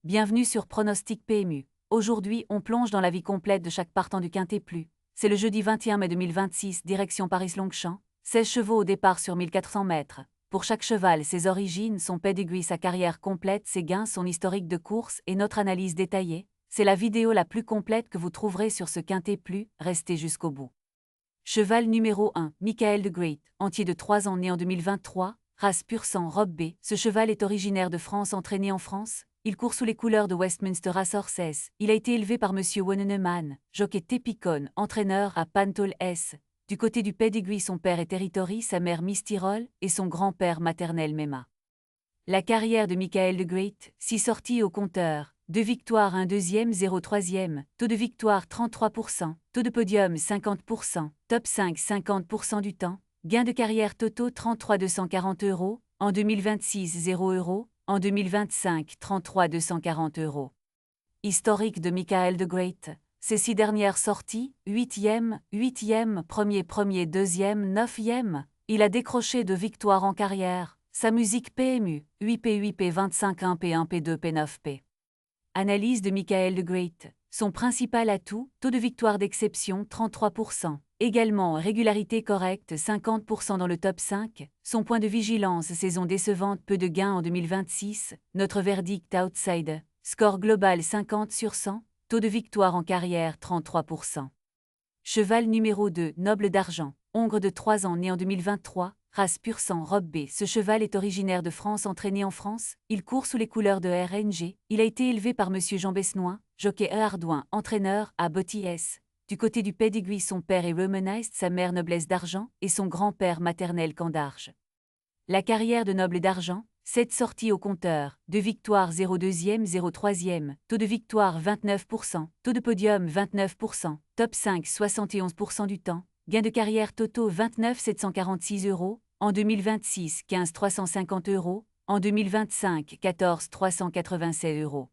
Bienvenue sur Pronostic PMU. Aujourd'hui, on plonge dans la vie complète de chaque partant du Quintet Plus. C'est le jeudi 21 mai 2026, direction Paris-Longchamp, 16 chevaux au départ sur 1400 mètres. Pour chaque cheval, ses origines, son pedigree, sa carrière complète, ses gains, son historique de course et notre analyse détaillée. C'est la vidéo la plus complète que vous trouverez sur ce Quintet Plus, restez jusqu'au bout. Cheval numéro 1, Michael the Great, entier de 3 ans né en 2023, race pur sang robe B. Ce cheval est originaire de France, entraîné en France. Il court sous les couleurs de Westminster Racehorses. Il a été élevé par Monsieur Woneneman, jockey Tepicon, entraîneur à Pantol S. Du côté du pedigree, son père est Territory, sa mère Miss Tyrol et son grand-père maternel Mema. La carrière de Michael the Great, 6 sorties au compteur, 2 victoires, 1 deuxième, 0 troisième, taux de victoire 33%, taux de podium 50%, top 5 50% du temps, gain de carrière totaux 33 240 €, en 2026 0 €, en 2025 33 240 €. Historique de Michael the Great, ses 6 dernières sorties, 8e, 8e, 1er, 2e, 9e, il a décroché 2 victoires en carrière. Sa musique PMU, 8P, 8P, 25, 1P, 1P, 2P, 9P. Analyse de Michael the Great. Son principal atout, taux de victoire d'exception 33%. Également régularité correcte 50% dans le top 5. Son point de vigilance saison décevante, peu de gains en 2026. Notre verdict outside. Score global 50 sur 100. Taux de victoire en carrière 33%. Cheval numéro 2, Noble d'Argent. Hongre de 3 ans né en 2023. Race pur sang robe B. Ce cheval est originaire de France, entraîné en France. Il court sous les couleurs de RNG. Il a été élevé par Monsieur Jean Besnois, jockey Ardouin, entraîneur à Botti S. Du côté du pedigree, son père est Romanized, sa mère Noblesse d'Argent et son grand-père maternel Candarge. La carrière de Noble d'Argent, 7 sorties au compteur, 2 victoires, 0 deuxième, 0 troisième, taux de victoire 29%, taux de podium 29%, top 5 71% du temps. Gain de carrière totaux 29 746 €, en 2026 15 350 €, en 2025 14 387 €.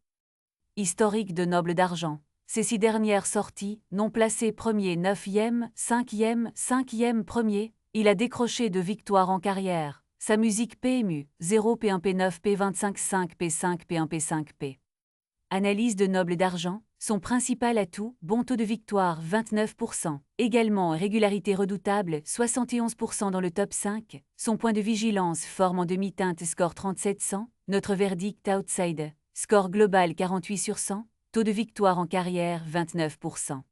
Historique de Noble d'Argent. Ces 6 dernières sorties, non placé premier, 9e, 5e, 5e, premier, il a décroché 2 victoires en carrière. Sa musique PMU, 0P, 1P, 9P, 25, 5P, 5P, 1P, 5P. Analyse de Noble d'Argent. Son principal atout, bon taux de victoire 29%, également régularité redoutable 71% dans le top 5, son point de vigilance forme en demi-teinte score 3700, notre verdict outside, score global 48 sur 100, taux de victoire en carrière 29%.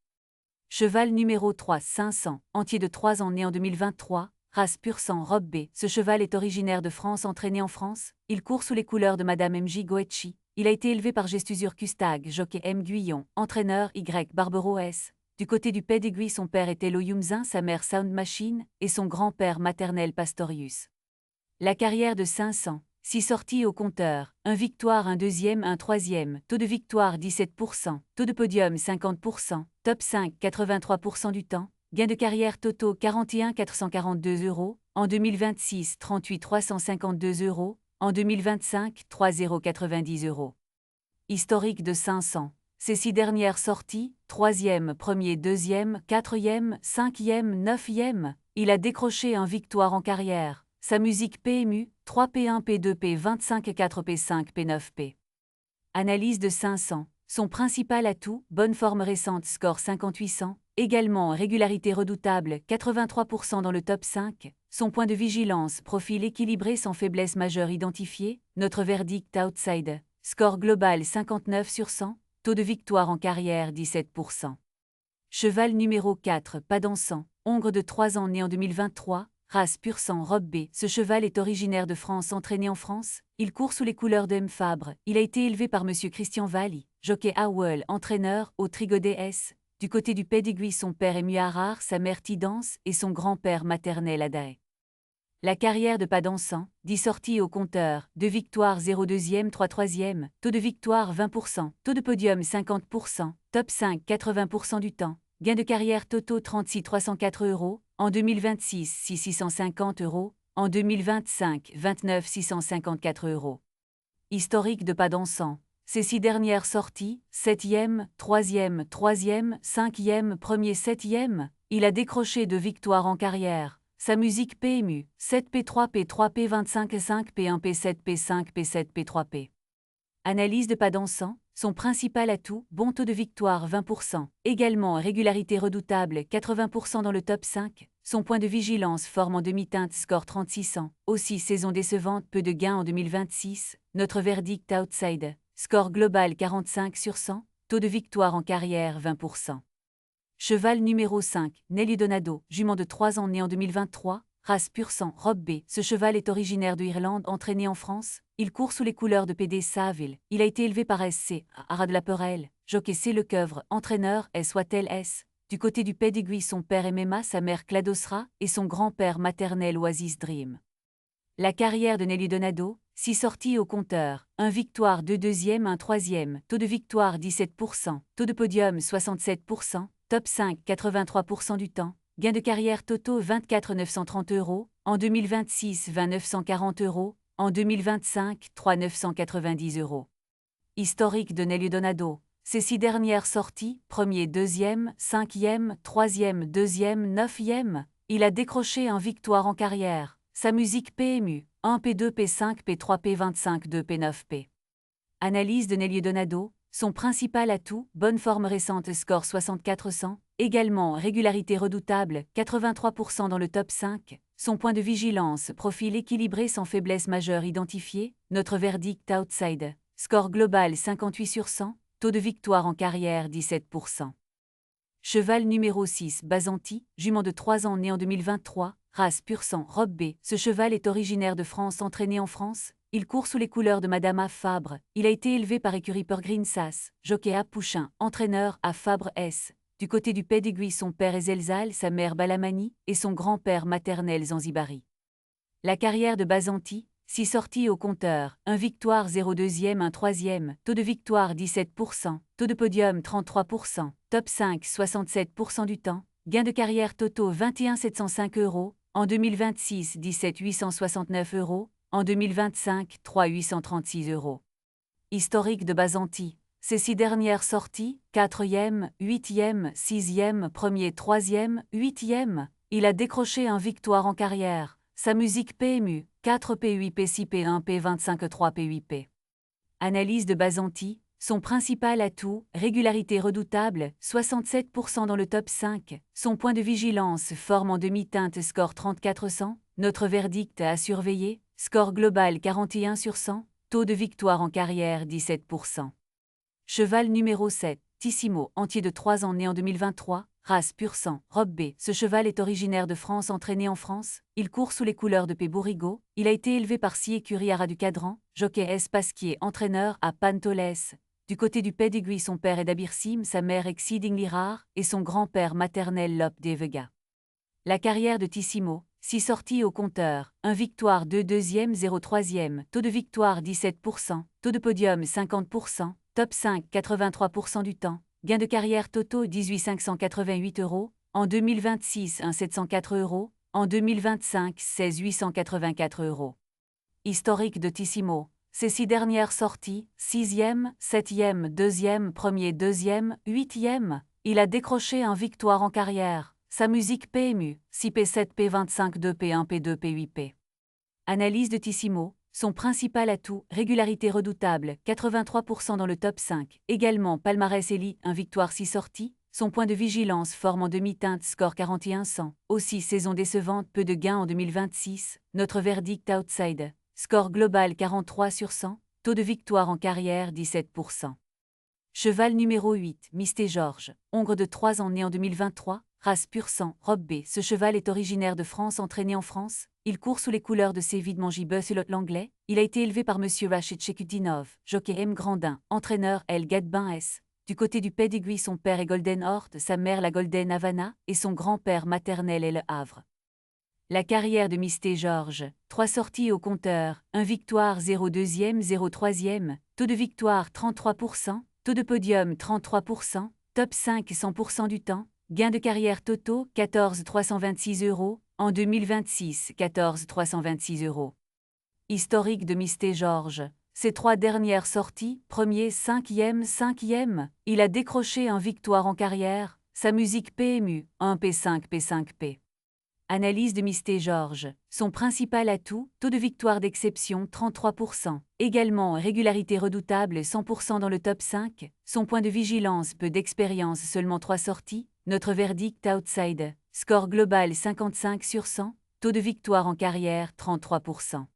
Cheval numéro 3, 500, entier de 3 ans né en 2023, race pur sang robe B. Ce cheval est originaire de France, entraîné en France. Il court sous les couleurs de Madame MJ Goetchi. Il a été élevé par Gestusur Custag, jockey M. Guyon, entraîneur Y. Barbero S. Du côté du pedigree, son père était Loyumzin, sa mère Sound Machine et son grand-père maternel Pastorius. La carrière de 500, 6 sorties au compteur, 1 victoire, 1 deuxième, 1 troisième, taux de victoire 17%, taux de podium 50%, top 5 83% du temps. Gain de carrière totaux 41 442 €, en 2026 38 352 €, en 2025 3 090 €. Historique de 500. Ces 6 dernières sorties, 3e, 1er, 2e, 4e, 5e, 9e, il a décroché 1 victoire en carrière. Sa musique PMU, 3P, 1P, 2P, 25, 4P, 5P, 9P. Analyse de 500. Son principal atout, bonne forme récente score 5800, également régularité redoutable 83% dans le top 5, son point de vigilance profil équilibré sans faiblesse majeure identifiée, notre verdict outside, score global 59 sur 100, taux de victoire en carrière 17%. Cheval numéro 4, pas dansant, hongre de 3 ans né en 2023, race pur sang robe B. Ce cheval est originaire de France, entraîné en France. Il court sous les couleurs de M. Fabre. Il a été élevé par Monsieur Christian Valli, jockey Howell, entraîneur au Trigodet S. Du côté du pedigree, son père est Muarar, sa mère Tidance et son grand-père maternel Adae. La carrière de pas dansant, 10 sorties au compteur, 2 victoires, 0 deuxième, 3 troisième, taux de victoire 20%, taux de podium 50%, top 5 80% du temps. Gain de carrière totaux 36 304 €, en 2026 6 650 €, en 2025 29 654 €. Historique de pas dansant. Ces 6 dernières sorties, 7e, 3e, 3e, 5e, 1er, 7e, il a décroché 2 victoires en carrière. Sa musique PMU, 7P, 3P, 3P, 25, 5P, 1P, 7P, 5P, 7P, 3P. Analyse de pas dansant, son principal atout, bon taux de victoire 20%. Également régularité redoutable 80% dans le top 5. Son point de vigilance forme en demi-teinte score 3600. Aussi saison décevante, peu de gains en 2026. Notre verdict outside. Score global 45 sur 100. Taux de victoire en carrière 20%. Cheval numéro 5, Nelly Donado, jument de 3 ans né en 2023. Race pur sang, robe B. Ce cheval est originaire de Irlande, entraîné en France. Il court sous les couleurs de PD Saville. Il a été élevé par SC, Ara de la Perelle. Jockey C. Lecoeuvre, entraîneur S. Wattel S. Du côté du pedigree, son père Emema, sa mère Cladosra, et son grand-père maternel Oasis Dream. La carrière de Nelly Donado, 6 sorties au compteur, 1 victoire, 2 deuxièmes, 1 troisième, taux de victoire 17%, taux de podium 67%, top 5 83% du temps. Gain de carrière totaux 24 930 €, en 2026 20 940 €, en 2025 3 990 €. Historique de Nelly Donado. Ses 6 dernières sorties, premier, deuxième, cinquième, troisième, deuxième, neuvième, il a décroché un victoire en carrière. Sa musique PMU, 1 P2 P5 P3 P25 2 P9 P. Analyse de Nelly Donado. Son principal atout, bonne forme récente score 6400, également régularité redoutable, 83% dans le top 5, son point de vigilance, profil équilibré sans faiblesse majeure identifiée, notre verdict outside, score global 58 sur 100, taux de victoire en carrière 17%. Cheval numéro 6, Bazanti, jument de 3 ans né en 2023, race pur sang, robe B. Ce cheval est originaire de France, entraîné en France. Il court sous les couleurs de Madame A. Fabre. Il a été élevé par écurie Peregrine Sass, jockey A. Pouchin, entraîneur A. Fabre S. Du côté du pedigree, son père est Zelzal, sa mère Balamani, et son grand-père maternel Zanzibari. La carrière de Bazanti, 6 sorties au compteur, 1 victoire 0 deuxième 1 troisième, taux de victoire 17%, taux de podium 33%, top 5 67% du temps, gain de carrière totaux 21 705 €, en 2026 17 869 €, en 2025 3 836 €. Historique de Bazanti. Ses 6 dernières sorties, 4e, 8e, 6e, 1er, 3e, 8e, il a décroché un victoire en carrière. Sa musique PMU, 4 P8 P6 P1 P25 3 P8 P. Analyse de Bazanti. Son principal atout, régularité redoutable, 67% dans le top 5. Son point de vigilance, forme en demi-teinte score 3400. Notre verdict à surveiller, score global 41 sur 100, taux de victoire en carrière 17%. Cheval numéro 7, Tissimo, entier de 3 ans né en 2023, race pur sang, robe B. Ce cheval est originaire de France, entraîné en France. Il court sous les couleurs de P. Bourrigaud. Il a été élevé par 6 écuries Ara du Cadran, jockey S. Pasquier, entraîneur à Pantoles. Du côté du pedigree, son père est Dabirsim, sa mère Exceedingly Rare, et son grand-père maternel Lope de Vega. La carrière de Tissimo, 6 sorties au compteur, 1 victoire 2 deuxième 0 troisième, taux de victoire 17%, taux de podium 50%, top 5 83% du temps, gain de carrière totaux 18 588 €, en 2026 1 704 €, en 2025 16 884 €. Historique de Tissimo. Ses 6 dernières sorties, 6e, 7e, 2e, 1er, 2e, 8e, il a décroché un victoire en carrière. Sa musique PMU, 6 P7 P25 2 P1 P2 P8 P. Analyse de Tissimo. Son principal atout, régularité redoutable, 83% dans le top 5. Également palmarès Eli, 1 victoire 6 sorties. Son point de vigilance forme en demi-teinte score 4100. Aussi saison décevante, peu de gains en 2026. Notre verdict outside. Score global 43 sur 100, taux de victoire en carrière 17%. Cheval numéro 8, Misté Georges, hongre de 3 ans né en 2023, race pur sang, robe B. Ce cheval est originaire de France, entraîné en France. Il court sous les couleurs de Séville Mangibus et Lot l'Anglais. Il a été élevé par Monsieur Rachid Chekudinov, jockey M. Grandin, entraîneur L. Gadbin S. Du côté du pedigree, son père est Golden Hort, sa mère la Golden Havana, et son grand-père maternel est Le Havre. La carrière de Misté Georges, 3 sorties au compteur, 1 victoire 0 deuxième 0 troisième, taux de victoire 33%, taux de podium 33%, top 5 100% du temps, gain de carrière totaux 14 326 €, en 2026 14 326 €. Historique de Misté Georges. Ses 3 dernières sorties, 1er, 5e, 5e, il a décroché un victoire en carrière, sa musique PMU, 1 P5 P5 P. Analyse de Misté Georges. Son principal atout, taux de victoire d'exception 33%. Également régularité redoutable 100% dans le top 5. Son point de vigilance, peu d'expérience, seulement 3 sorties. Notre verdict outside. Score global 55 sur 100. Taux de victoire en carrière 33%.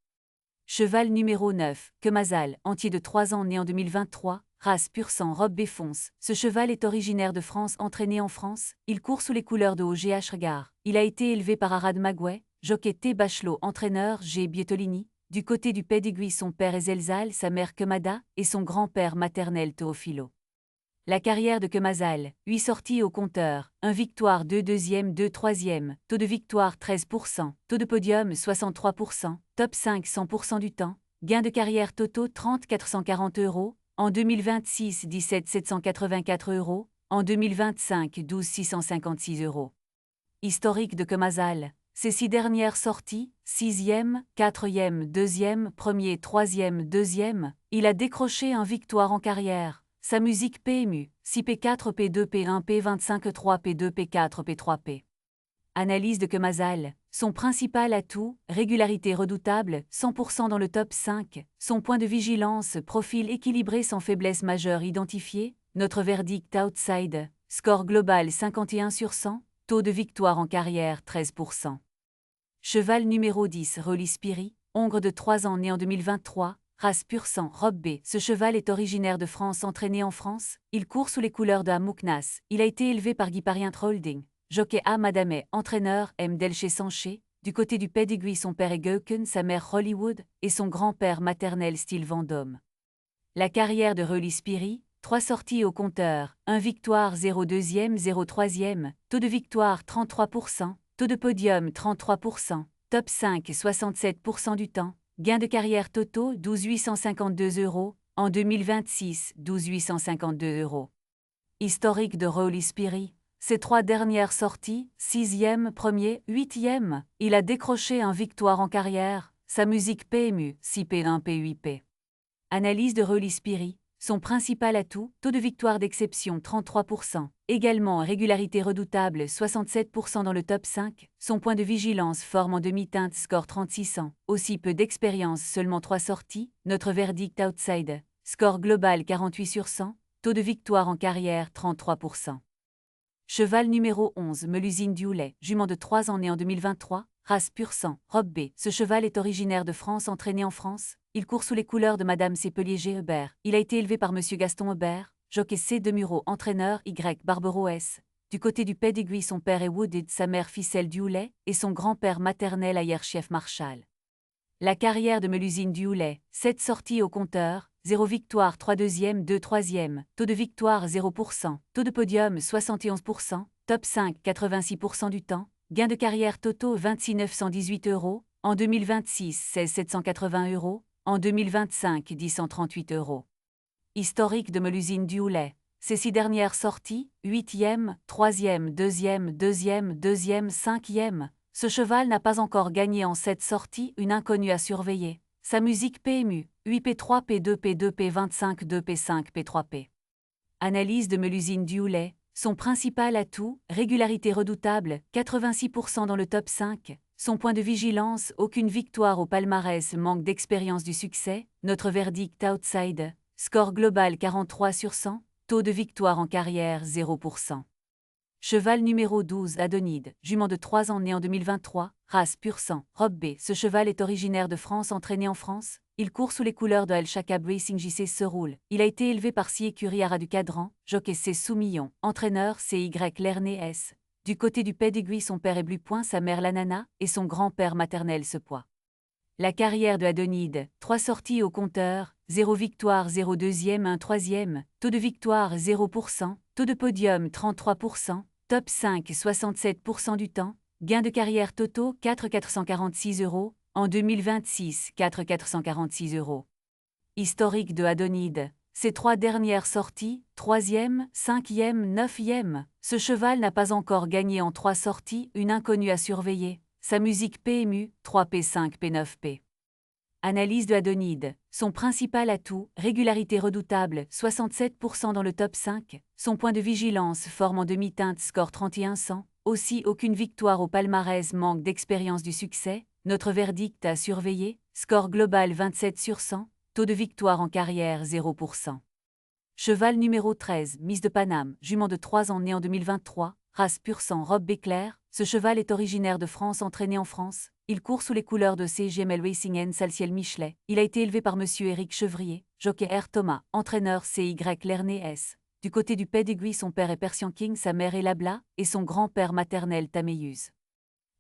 Cheval numéro 9, Kemazal, entier de 3 ans né en 2023, race pur sang robe béfonce. Ce cheval est originaire de France, entraîné en France. Il court sous les couleurs de OGH Regard. Il a été élevé par Arad Magouet, jockey T. Bachelot, entraîneur G. Bietolini. Du côté du pedigree, son père est Zelzal, sa mère Kemada, et son grand-père maternel Teofilo. La carrière de Kemazal, 8 sorties au compteur, 1 victoire, 2 deuxième, 2 troisième, taux de victoire 13%, taux de podium 63%, top 5 100% du temps, gain de carrière totaux 30 440 €, en 2026 17 784 €, en 2025 12 656 €. Historique de Kemazal. Ses 6 dernières sorties, 6e, 4e, 2e, 1er, 3e, 2e, il a décroché un victoire en carrière. Sa musique PMU, 6P4, P2, P1, P25, 3, P2, P4, P3P. Analyse de Kemazal. Son principal atout, régularité redoutable, 100% dans le top 5. Son point de vigilance, profil équilibré sans faiblesse majeure identifiée. Notre verdict outside. Score global 51 sur 100. Taux de victoire en carrière 13%. Cheval numéro 10, Rolly Spiri, hongre de 3 ans né en 2023. Race pur sang, robe B. Ce cheval est originaire de France, entraîné en France. Il court sous les couleurs de Amouknas. Il a été élevé par Guy Parient Holding. Jockey A. Madame, entraîneur M. Delché Sanché. Du côté du pedigree, son père est Geuken, sa mère Hollywood, et son grand-père maternel Style Vendôme. La carrière de Rolly Spiri, 3 sorties au compteur, 1 victoire, 0 deuxième, 0 troisième, taux de victoire 33%, taux de podium 33%, top 5 67% du temps. Gain de carrière totaux 12 852 €, en 2026 12 852 €. Historique de Rolly Spiri. Ses 3 dernières sorties, 6e, 1er, 8e, il a décroché un victoire en carrière. Sa musique PMU, 6P1, P8P. Analyse de Rolly Spiri. Son principal atout, taux de victoire d'exception 33%. Également régularité redoutable 67% dans le top 5. Son point de vigilance forme en demi-teinte score 3600. Aussi peu d'expérience, seulement 3 sorties. Notre verdict outside. Score global 48 sur 100. Taux de victoire en carrière 33%. Cheval numéro 11, Melusine Dioulet, jument de 3 ans né en 2023. Race pur sang, robe B. Ce cheval est originaire de France, entraîné en France. Il court sous les couleurs de Madame Sépelier G. Hubert. Il a été élevé par Monsieur Gaston Hubert, jockey C. Demuro, entraîneur Y. Barbero S. Du côté du pedigree, son père est Wooded, sa mère Ficelle Dioulet, et son grand-père maternel Ayer-Chef Marshall. La carrière de Melusine Dioulet, 7 sorties au compteur, 0 victoire, 3 deuxième, 2 troisième, taux de victoire 0%, taux de podium 71%, top 5 86% du temps. Gain de carrière totaux 26 918 €, en 2026 16 780 €, en 2025 10 138 €. Historique de Melusine Dioulet. Ses 6 dernières sorties, 8e, 3e, 2e, 2e, 2e, 5e. Ce cheval n'a pas encore gagné en 7 sorties, une inconnue à surveiller. Sa musique PMU, 8P3, P2, P2, P25, 2P5, P3P. Analyse de Melusine Dioulet. Son principal atout, régularité redoutable, 86% dans le top 5. Son point de vigilance, aucune victoire au palmarès, manque d'expérience du succès. Notre verdict outside. Score global 43 sur 100. Taux de victoire en carrière 0%. Cheval numéro 12, Adonide, jument de 3 ans né en 2023. Race pur sang, robe B. Ce cheval est originaire de France, entraîné en France. Il court sous les couleurs de El Chakab Racing JC Seroul. Il a été élevé par Si Écurie Ara du Cadran, jockey C. Soumillon, entraîneur CY Lerné S. Du côté du pedigree, son père est Bluepoint, sa mère Lanana, et son grand-père maternel Sepois. La carrière de Adonide, 3 sorties au compteur, 0 victoire, 0 deuxième, 1 troisième, taux de victoire 0%, taux de podium 33%, top 5 67% du temps, gain de carrière totaux 4 446 €, en 2026 4 446 €. Historique de Adonide. Ses 3 dernières sorties, 3e, 5e, 9e. Ce cheval n'a pas encore gagné en 3 sorties, une inconnue à surveiller. Sa musique PMU, 3P5, P9P. Analyse de Adonide. Son principal atout, régularité redoutable, 67% dans le top 5. Son point de vigilance forme en demi-teinte score 3100. Aussi aucune victoire au palmarès, manque d'expérience du succès, notre verdict à surveiller, score global 27 sur 100, taux de victoire en carrière 0%. Cheval numéro 13, Miss de Paname, jument de 3 ans né en 2023, race pur sang robe béclair. Ce cheval est originaire de France, entraîné en France. Il court sous les couleurs de CGML Racing N Salciel Michelet. Il a été élevé par Monsieur Éric Chevrier, jockey R Thomas, entraîneur CY Lerné S. Du côté du pedigree, son père est Persian King, sa mère est Labla, et son grand-père maternel Taméus.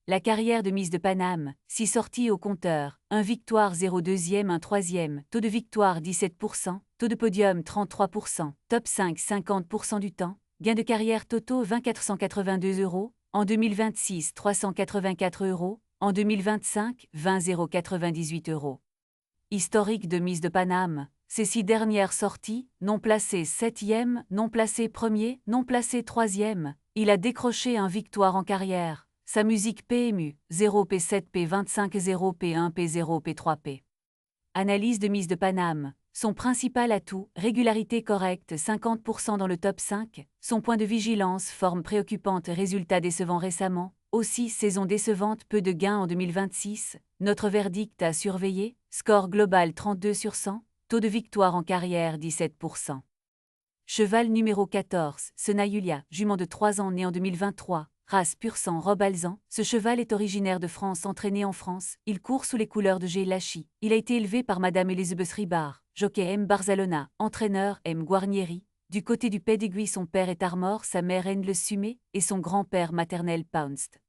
La carrière de Miss de Paname, 6 sorties au compteur, 1 victoire 0 deuxième 1 troisième, taux de victoire 17%, taux de podium 33%, top 5 50% du temps, gain de carrière totaux 20 482 €, en 2026 384 €, en 2025 20 098 €. Historique de Miss de Paname, ces 6 dernières sorties, non placé 7e, non placé 1er, non placé 3e, il a décroché un victoire en carrière. Sa musique PMU, 0P7 P25 0P1 P0 P3P. Analyse de Miss de Paname. Son principal atout, régularité correcte 50% dans le top 5, son point de vigilance, forme préoccupante, résultat décevant récemment, aussi saison décevante, peu de gains en 2026, notre verdict à surveiller, score global 32 sur 100, taux de victoire en carrière 17%. Cheval numéro 14, Sena Julia, jument de 3 ans né en 2023. Race pur sang robe alezan, ce cheval est originaire de France, entraîné en France, il court sous les couleurs de G. Lachi. Il a été élevé par Madame Elisabeth Ribard, jockey M. Barzalona, entraîneur M. Guarnieri. Du côté du pedigree, son père est Armor, sa mère Anne Le Sumé, et son grand-père maternel Pounced.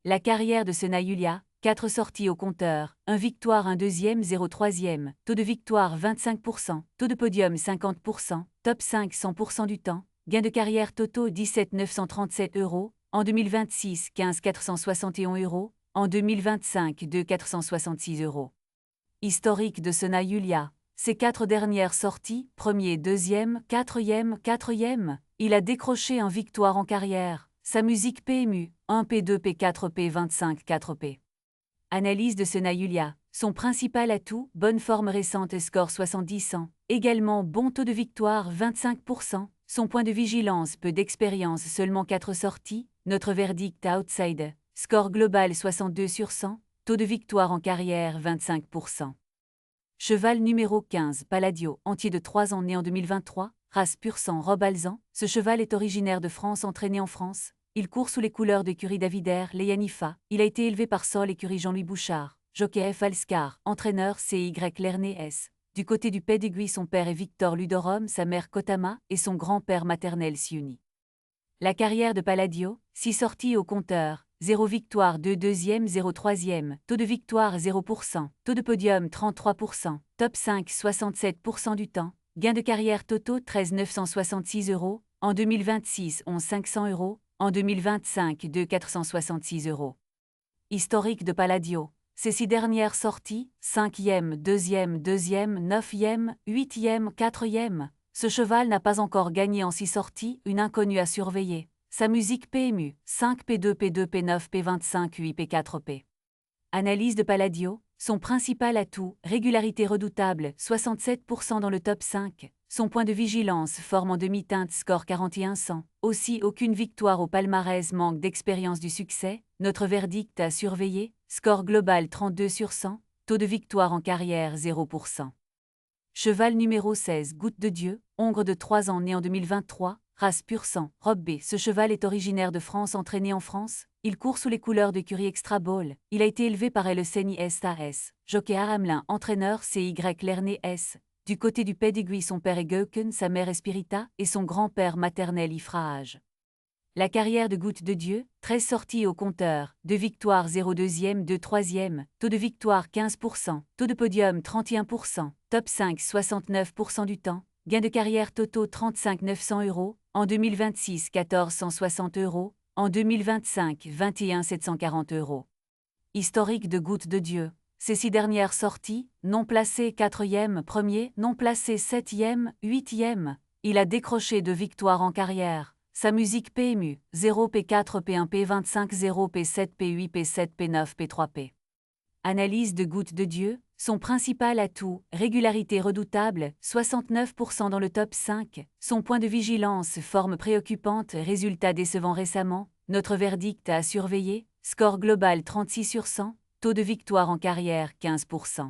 La carrière de Sena Julia, 4 sorties au compteur, 1 victoire 1 deuxième 0 troisième, taux de victoire 25%, taux de podium 50%, top 5 100% du temps, gain de carrière totaux 17 937 €, en 2026 15 461 €, en 2025 2 466 €. Historique de Sena Julia, ses 4 dernières sorties, 1er, 2e, 4e, 4e, il a décroché un victoire en carrière. Sa musique PMU, 1 P2 P4 P25 4P. Analyse de Sena Julia, son principal atout, bonne forme récente et score 70 ans, également bon taux de victoire 25%, son point de vigilance, peu d'expérience, seulement 4 sorties, notre verdict outside, score global 62 sur 100, taux de victoire en carrière 25%. Cheval numéro 15, Palladio, entier de 3 ans né en 2023, race pur sang robe alezan, ce cheval est originaire de France, entraîné en France, il court sous les couleurs d'écurie Davidaire, les Yanifa, il a été élevé par Sol écurie Jean-Louis Bouchard, jockey F. Alscar, entraîneur CY Lerné S. Du côté du pedigree, son père est Victor Ludorum, sa mère Kotama, et son grand-père maternel Siuni. La carrière de Palladio, 6 sorties au compteur, 0 victoire 2 deuxième 0 troisième, taux de victoire 0%, taux de podium 33%, top 5 67% du temps, gain de carrière totaux 13 966 €, en 2026 11 500 €, en 2025 2 466 €. Historique de Palladio. Ces 6 dernières sorties, 5e, 2e, 9e, 8e, 4e. Ce cheval n'a pas encore gagné en 6 sorties, une inconnue à surveiller. Sa musique PMU, 5 P2 P2 P9 P25 8 P4P. Analyse de Palladio, son principal atout, régularité redoutable, 67% dans le top 5. Son point de vigilance, forme en demi-teinte, score 41-100. Aussi aucune victoire au palmarès, manque d'expérience du succès, notre verdict à surveiller, score global 32 sur 100, taux de victoire en carrière 0%. Cheval numéro 16, Goutte de Dieu, hongre de 3 ans né en 2023, race pur sang, robe B. Ce cheval est originaire de France, entraîné en France, il court sous les couleurs d'écurie Extra Ball, il a été élevé par Eleseni SAS, jockey Aramelin, entraîneur CY Lerné S. Du côté du pedigree, son père est Geuken, sa mère est Spirita, et son grand-père maternel Ifraage. La carrière de Goutte de Dieu, 13 sorties au compteur, 2 victoires 0 deuxième 2 troisième, taux de victoire 15%, taux de podium 31%, top 5 69% du temps, gain de carrière totaux 35 900 €, en 2026 14 160 €, en 2025 21 740 €. Historique de Goutte de Dieu. Ces 6 dernières sorties, non placé 4e, 1er, non placé 7e, 8e, il a décroché 2 victoires en carrière. Sa musique PMU, 0 P4 P1 P25 0 P7 P8 P7 P9 P3P. Analyse de Goutte de Dieu, son principal atout, régularité redoutable, 69% dans le top 5, son point de vigilance, forme préoccupante, résultat décevant récemment, Notre verdict à surveiller, score global 36 sur 100, taux de victoire en carrière 15%.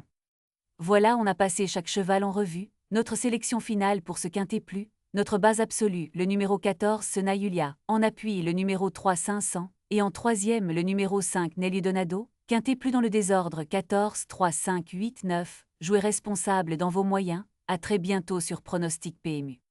Voilà, on a passé chaque cheval en revue, notre sélection finale pour ce quintet plus, notre base absolue, le numéro 14 Sena Julia, en appui le numéro 3 500, et en troisième le numéro 5 Nelly Donado, quintet plus dans le désordre 14, 3, 5, 8, 9, jouez responsable dans vos moyens, à très bientôt sur Pronostic PMU.